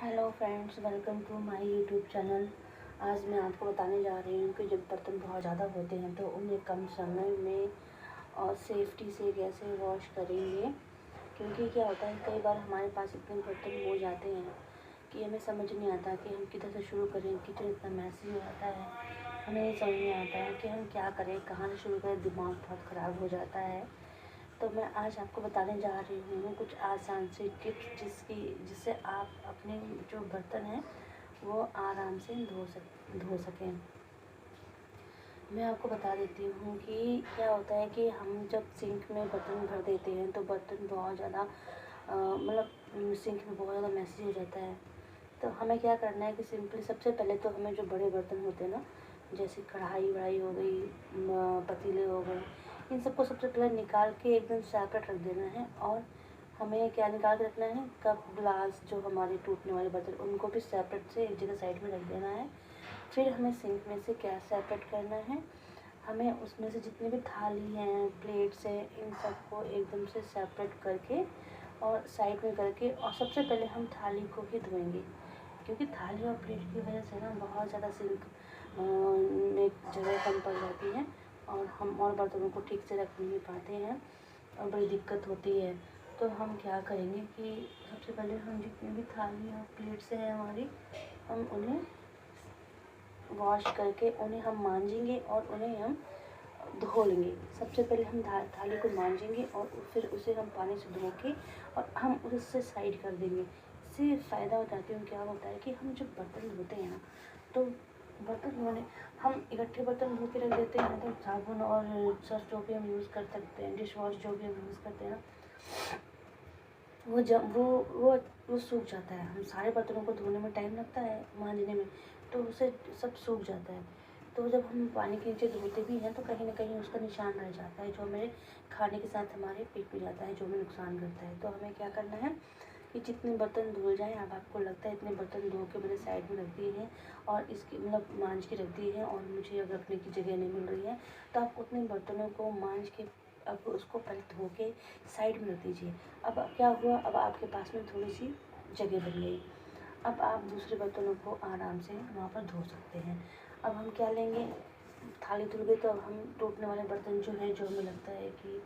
Hello friends, welcome to my YouTube channel. आज मैं आपको बताने जा रही हूँ कि जब बर्तन बहुत ज़्यादा होते हैं तो उन्हें कम समय में और सेफ्टी से कैसे वॉश करेंगे। क्योंकि क्या होता है, कई बार हमारे पास इतने बर्तन हो जाते हैं कि हमें समझ नहीं आता कि हम किधर से शुरू करें। किचन इतना मैसी हो जाता है, हमें ये समझ नहीं आता है कि हम क्या करें, कहाँ से शुरू करें। दिमाग बहुत ख़राब हो जाता है। तो मैं आज आपको बताने जा रही हूँ कुछ आसान सी टिप्स जिससे आप अपने जो बर्तन हैं वो आराम से धो सकें। मैं आपको बता देती हूँ कि क्या होता है कि हम जब सिंक में बर्तन भर देते हैं तो बर्तन बहुत ज़्यादा सिंक में बहुत ज़्यादा मैसी हो जाता है। तो हमें क्या करना है कि सिंपली सबसे पहले तो हमें जो बड़े बर्तन होते हैं ना, जैसे कढ़ाई वढ़ाई हो गई, पतीले हो गए, इन सबको सबसे पहले निकाल के एकदम सेपरेट रख देना है। और हमें क्या निकाल के रखना है, कप ग्लास जो हमारे टूटने वाले बर्तन, उनको भी सेपरेट से एक जगह साइड में रख देना है। फिर हमें सिंक में से क्या सेपरेट करना है, हमें उसमें से जितनी भी थाली हैं, प्लेट्स हैं, इन सबको एकदम से सेपरेट करके और साइड में करके, और सबसे पहले हम थाली को ही धोएंगे। क्योंकि थाली और प्लेट की वजह से ना बहुत ज़्यादा सिंक में जगह कम पड़ जाती है और हम और बर्तनों को ठीक से रख नहीं पाते हैं और बड़ी दिक्कत होती है। तो हम क्या करेंगे कि सबसे पहले हम जितनी भी थाली और प्लेट्स हैं हमारी, हम उन्हें वॉश करके उन्हें हम मांजेंगे और उन्हें हम धो लेंगे। सबसे पहले हम थाली को मांजेंगे और फिर उसे हम पानी से धो के और हम उससे साइड कर देंगे। इससे फ़ायदा बताती हूँ क्या होता है कि हम जब बर्तन धोते हैं ना, तो बर्तन धोने हम इकट्ठे बर्तन धो के रख देते हैं, तो साबुन और सर्फ जो भी हम यूज़ कर सकते हैं, डिश वॉश जो भी हम यूज़ करते हैं ना, वो जब वो सूख जाता है। हम सारे बर्तनों को धोने में टाइम लगता है, मांजने में, तो उसे सब सूख जाता है। तो जब हम पानी के नीचे धोते भी हैं तो कहीं ना कहीं उसका निशान रह जाता है, जो हमारे खाने के साथ हमारे पेट में जाता है, जो हमें नुकसान करता है। तो हमें क्या करना है कि जितने बर्तन धुल जाएँ, अब आपको लगता है इतने बर्तन धो के मैंने साइड में रख दिए हैं और इसकी मांज के रख दिए हैं और मुझे अब रखने की जगह नहीं मिल रही है, तो आप उतने बर्तनों को मांज के अब उसको पहले धो के साइड में रख दीजिए। अब क्या हुआ, अब आपके पास में थोड़ी सी जगह बन गई। अब आप दूसरे बर्तनों को आराम से वहाँ पर धो सकते हैं। अब हम क्या लेंगे, थाली धुल गई तो अब हम टूटने वाले बर्तन जो हैं, जो हमें लगता है कि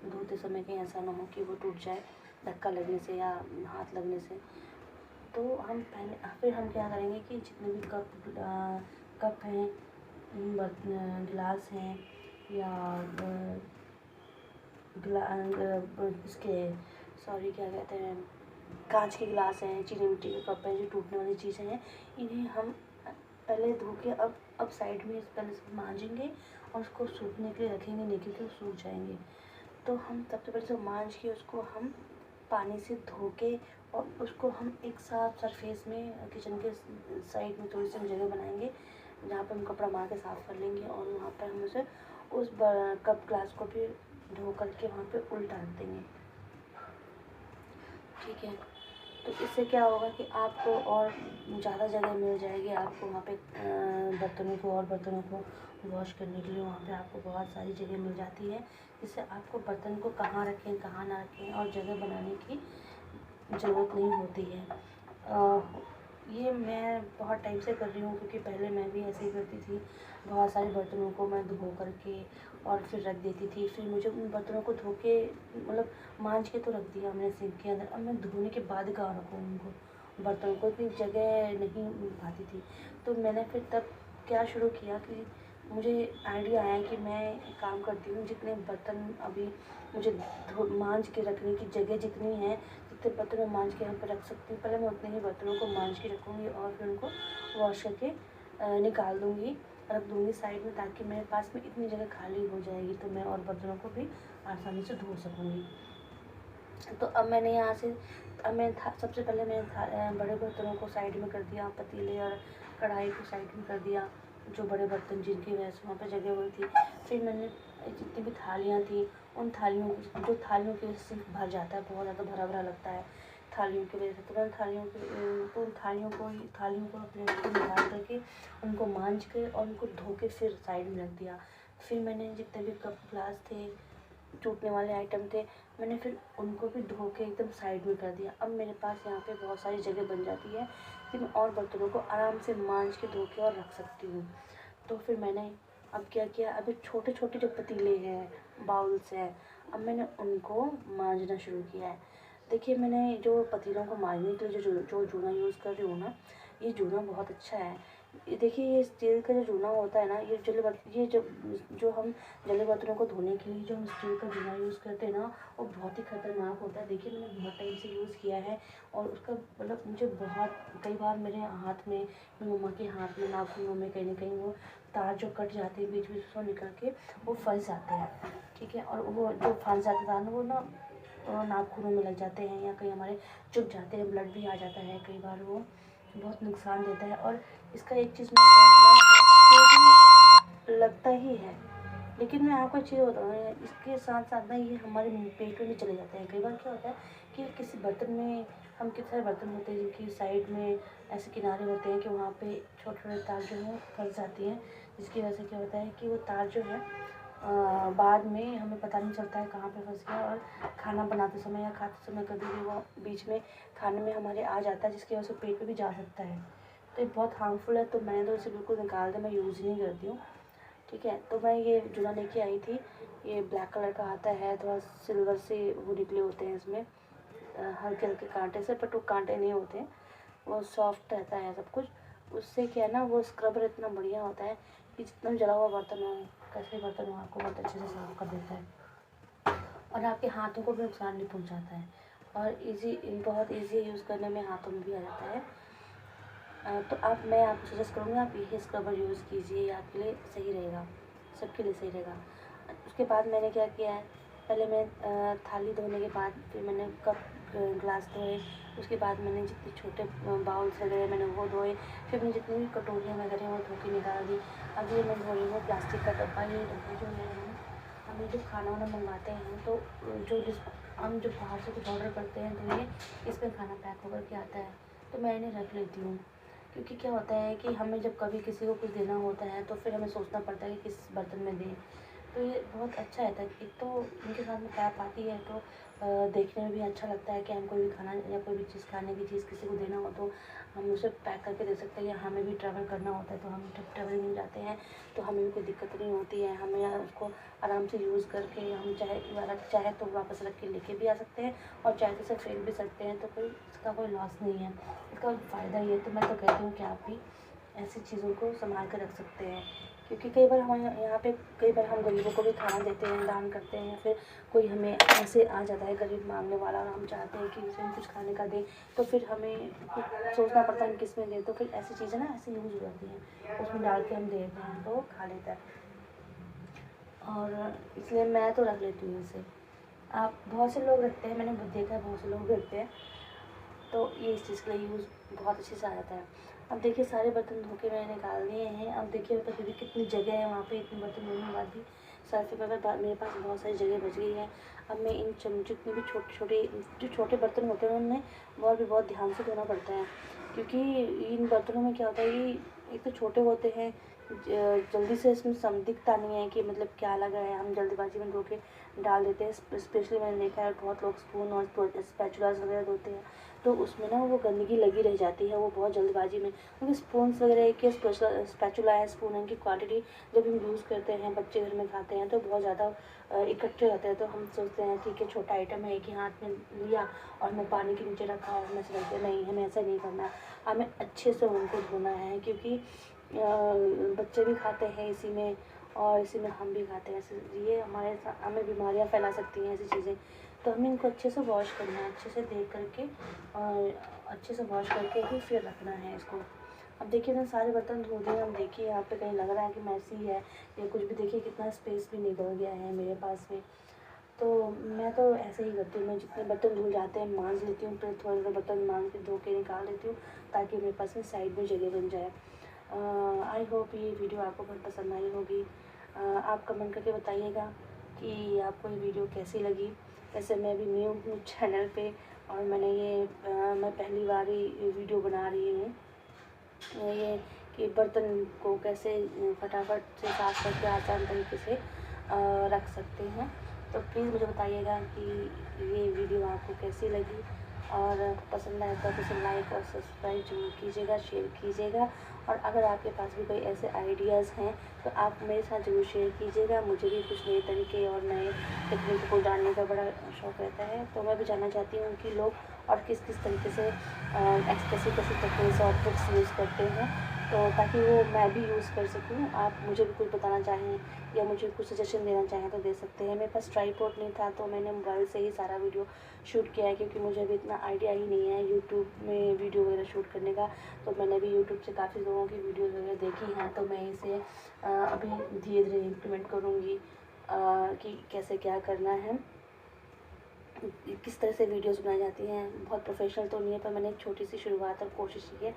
धोते समय कहीं ऐसा ना हो कि वो टूट जाए धक्का लगने से या हाथ लगने से, तो हम पहले फिर हम क्या करेंगे कि जितने भी कप हैं, गिलास हैं या इसके सॉरी क्या कहते हैं, कांच के गिलास हैं, चीनी मिट्टी के कप हैं, जो टूटने वाली चीज़ें हैं, इन्हें हम पहले धो के अब साइड में पहले से मांजेंगे और उसको सूखने के लिए रखेंगे नहीं, क्योंकि वो सूख जाएंगे। तो हम सबसे पहले से मांज के उसको हम पानी से धो के और उसको हम एक साफ सरफेस में किचन के साइड में थोड़ी सी जगह बनाएंगे जहाँ पर हम कपड़ा मार के साफ़ कर लेंगे और वहाँ पर हम उसे उस कप ग्लास को भी धो करके वहाँ पे उल्टा रख देंगे। ठीक है, तो इससे क्या होगा कि आपको और ज़्यादा जगह मिल जाएगी, आपको वहाँ पे बर्तनों को वॉश करने के लिए वहाँ पे आपको बहुत सारी जगह मिल जाती है, जिससे आपको बर्तन को कहाँ रखें कहाँ ना रखें और जगह बनाने की ज़रूरत नहीं होती है। ये मैं बहुत टाइम से कर रही हूँ, क्योंकि पहले मैं भी ऐसे ही करती थी। बहुत सारे बर्तनों को मैं धो करके और फिर रख देती थी। फिर मुझे उन बर्तनों को धो के मांज के तो रख दिया मैंने सिंक के अंदर, अब मैं धोने के बाद कहाँ रखूँ उनको, बर्तनों को इतनी जगह नहीं मिल पाती थी। तो मैंने फिर तब क्या शुरू किया कि मुझे आइडिया आया कि मैं एक काम करती हूँ, जितने बर्तन अभी मुझे मांज के रखने की जगह जितनी है, जितने बर्तन मैं मांज के यहाँ पर रख सकती हूँ, पहले मैं उतने ही बर्तनों को मांज के रखूँगी और फिर उनको वॉश करके निकाल दूँगी, रख दूँगी साइड में, ताकि मेरे पास में इतनी जगह खाली हो जाएगी तो मैं और बर्तनों को भी आसानी से धो सकूँगी। तो अब मैंने यहाँ से सबसे पहले मैंने बड़े बर्तनों को साइड में कर दिया, पतीले और कढ़ाई को साइड में कर दिया, जो बड़े बर्तन जिनकी वजह से वहाँ पे जगह हुई थी। फिर मैंने जितनी भी थालियाँ थी, उन थालियों को, जो थालियों की वजह से सिंक भर जाता है, बहुत ज़्यादा भरा भरा लगता है थालियों की वजह से, तो मैंने उन थालियों को प्लेट को निकाल करके उनको मांज के और उनको धो के फिर साइड में रख दिया। फिर मैंने जितने भी कप ग्लास थे टूटने वाले आइटम थे, मैंने फिर उनको भी धो के एकदम साइड में कर दिया। अब मेरे पास यहाँ पे बहुत सारी जगह बन जाती है कि मैं और बर्तनों को आराम से मांज के धो के और रख सकती हूँ। तो फिर मैंने अब क्या किया, अभी छोटे छोटे जो पतीले हैं, बाउल्स हैं, अब मैंने उनको मांजना शुरू किया है। देखिए, मैंने जो पतीलों को मांजने के लिए जो जूना यूज़ कर रही हूँ ना, ये जूना बहुत अच्छा है। ये देखिए, ये स्टील का जो जूना होता है ना, ये जो हम जले बर्तनों को धोने के लिए जो हम स्टील का जूना यूज़ करते हैं ना, वो बहुत ही खतरनाक होता है। देखिए, मैंने बहुत टाइम से यूज़ किया है और उसका मतलब मुझे बहुत कई बार मेरे हाथ में, मेरी मम्मा के हाथ में, नाखूनों में कहीं ना कहीं वो तार जो कट जाते हैं बीच बीच से निकल के वो फंस जाते हैं, ठीक है। और वो जो फंस जाते तार ना, वो ना नाखूनों में लग जाते हैं या कहीं हमारे चुभ जाते हैं, ब्लड भी आ जाता है कई बार, वो बहुत नुकसान देता है। और इसका एक चीज़ मैं लगता ही है, लेकिन मैं आपको एक चीज़ बताऊँ, इसके साथ साथ ना ये हमारे पेट में भी चले जाते हैं। कई बार क्या होता है कि किसी बर्तन में, हम कितने सारे बर्तन होते हैं जिनकी साइड में ऐसे किनारे होते हैं कि वहाँ पे छोटे छोटे तार जो है फंस जाती हैं, जिसकी वजह से क्या होता है कि वो तार जो है बाद में हमें पता नहीं चलता है कहाँ पे फंस गया, और खाना बनाते समय या खाते समय कभी भी वो बीच में खाने में हमारे आ जाता है, जिसकी वजह से पेट में भी जा सकता है। तो ये बहुत हार्मफुल है, तो मैंने तो इसे बिल्कुल निकाल दिया, मैं यूज़ ही नहीं करती हूँ, ठीक है। तो मैं ये जूना लेके आई थी, ये ब्लैक कलर का आता है, थोड़ा सिल्वर से वो निकले होते हैं इसमें हल्के हल्के कांटे से, बट वो कांटे नहीं होते हैं, वो सॉफ्ट रहता है सब कुछ। उससे क्या है ना, वो स्क्रबर इतना बढ़िया होता है कि जितना जला हुआ बर्तन हो, कैसे बर्तन हो, आपको बहुत अच्छे से साफ कर देता है और आपके हाथों को भी नुकसान नहीं पहुंचाता है, और बहुत ईजी यूज़ करने में, हाथों में भी आ जाता है। मैं आपको सजेस्ट करूँगी आप यही स्क्रबर यूज़ कीजिए, आपके लिए सही रहेगा, सबके लिए सही रहेगा। उसके बाद मैंने क्या किया है, पहले मैं थाली धोने के बाद फिर मैंने कप ग्लास धोए, उसके बाद मैंने जितने छोटे बाउल्स वगैरह मैंने वो धोए, फिर मैंने जितनी भी कटोरियाँ वगैरह वो धो के निकाल दी। अब ये मैं धो रही हूँ प्लास्टिक का डब्बा। ये डब्बा जो है, हम जब खाना वाना मंगवाते हैं तो हम जब बाहर से कुछ ऑर्डर करते हैं तो ये इसमें खाना पैक होकर के आता है, तो मैं इन्हें रख लेती हूँ। क्योंकि क्या होता है कि हमें जब कभी किसी को कुछ देना होता है तो फिर हमें सोचना पड़ता है कि किस बर्तन में दें, तो ये बहुत अच्छा रहता है। एक तो इनके साथ में कैप आती है, तो देखने में भी अच्छा लगता है कि हम कोई भी खाना या कोई भी चीज़, खाने की चीज़ किसी को देना हो तो हम उसे पैक करके दे सकते हैं, या हमें भी ट्रैवल करना होता है तो हम जब ट्रैवलिंग में जाते हैं तो हमें भी कोई दिक्कत नहीं होती है, हमें उसको आराम से यूज़ करके हम चाहे तो वापस रख के लेके भी आ सकते हैं, और चाहे तो इसे फेंक भी सकते हैं, तो इसका कोई लॉस नहीं है, इसका फ़ायदा ही है। तो मैं तो कहती हूँ कि आप भी ऐसी चीज़ों को संभाल कर रख सकते हैं, क्योंकि कई बार हमारे यहाँ पे कई बार हम गरीबों को भी खाना देते हैं, दान करते हैं, या फिर कोई हमें ऐसे आ जाता है गरीब मांगने वाला और हम चाहते हैं कि उसे हम कुछ खाने का दें, तो फिर हमें कुछ सोचना पड़ता है किस में दें, तो फिर ऐसी चीज़ें ना ऐसे यूज़ हो जाती हैं, उसमें डाल के हम दे देते हैं तो वो खा लेता है, और इसलिए मैं तो रख लेती हूँ इसे। आप बहुत से लोग रखते हैं, मैंने देखा है बहुत से लोग रखते हैं, तो ये इस चीज़ के लिए यूज़ बहुत अच्छे से आ जाता है। अब देखिए, सारे बर्तन धो के मैंने निकाल दिए हैं। अब देखिए मतलब भी कितनी जगह है वहाँ पे, इतने बर्तन धोने के बाद भी सर्फ में मेरे पास बहुत सारी जगह बच गई है। अब मैं इन जितने भी जो छोटे बर्तन होते हैं उनमें और भी बहुत ध्यान से धोना पड़ता है, क्योंकि इन बर्तनों में क्या होता है कि एक तो छोटे होते हैं, जल्दी से इसमें दिखता नहीं है कि मतलब क्या लगा है, हम जल्दबाजी में धो के डाल देते हैं। स्पेशली मैंने देखा है बहुत लोग स्पून और स्पैचुलास वगैरह धोते हैं, तो उसमें ना वो गंदगी लगी रह जाती है, वो बहुत जल्दबाजी में, क्योंकि स्पून्स वगैरह के स्पैचुला है, स्पून है, की क्वांटिटी जब हम यूज़ करते हैं, बच्चे घर में खाते हैं तो बहुत ज़्यादा इकट्ठे होते हैं, तो हम सोचते हैं ठीक है छोटा आइटम है, एक ही हाथ में लिया और हमें पानी के नीचे रखा और हमें रख दिया। नहीं, हमें ऐसा नहीं करना, हमें अच्छे से उनको धोना है, क्योंकि बच्चे भी खाते हैं इसी में और इसी में हम भी खाते हैं, ये हमें बीमारियां फैला सकती हैं ऐसी चीज़ें। तो हमें इनको अच्छे से वॉश करना है, अच्छे से देख करके और अच्छे से वॉश करके ही फिर रखना है इसको। अब देखिए, मैंने सारे बर्तन धो दिए। अब देखिए यहाँ पे कहीं लग रहा है कि मैसी है या कुछ भी, देखिए कितना स्पेस भी निकल गया है मेरे पास में। तो मैं तो ऐसे ही करती हूँ, मैं जितने बर्तन धुल जाते हैं मांज लेती हूँ, फिर थोड़े थोड़े बर्तन मांज के धो के निकाल लेती हूँ, ताकि मेरे पास में साइड में जगह बन जाए। आई होप ये वीडियो आपको बहुत पसंद आई होगी। आप कमेंट करके बताइएगा कि आपको ये वीडियो कैसी लगी। वैसे मैं भी न्यू हूँ चैनल पे और मैं पहली बार ही वीडियो बना रही हूँ, ये कि बर्तन को कैसे फटाफट से साफ करके आसान तरीके से रख सकते हैं। तो प्लीज़ मुझे बताइएगा कि ये वीडियो आपको कैसी लगी, और पसंद आए तो आप इसे लाइक और सब्सक्राइब जरूर कीजिएगा, शेयर कीजिएगा। और अगर आपके पास भी कोई ऐसे आइडियाज़ हैं तो आप मेरे साथ ज़रूर शेयर कीजिएगा। मुझे भी कुछ नए तरीके और नए टेक्निक को जानने का बड़ा शौक़ रहता है, तो मैं भी जानना चाहती हूँ कि लोग और किस किस तरीके से कैसे कैसे टेक्निक्स और ट्रिक्स यूज़ करते हैं, तो ताकि वो मैं भी यूज़ कर सकूँ। आप मुझे भी कुछ बताना चाहें या मुझे कुछ सजेशन देना चाहें तो दे सकते हैं। मेरे पास ट्राइपॉड नहीं था तो मैंने मोबाइल से ही सारा वीडियो शूट किया है, क्योंकि मुझे अभी इतना आइडिया ही नहीं है यूट्यूब में वीडियो वगैरह शूट करने का। तो मैंने भी यूट्यूब से काफ़ी लोगों की वीडियोज़ वगैरह देखी हैं, तो मैं इसे अभी धीरे धीरे इम्प्लीमेंट करूँगी कि कैसे क्या करना है, किस तरह से वीडियोज़ बनाई जाती हैं। बहुत प्रोफेशनल तो नहीं है, पर मैंने एक छोटी सी शुरुआत और कोशिश की है।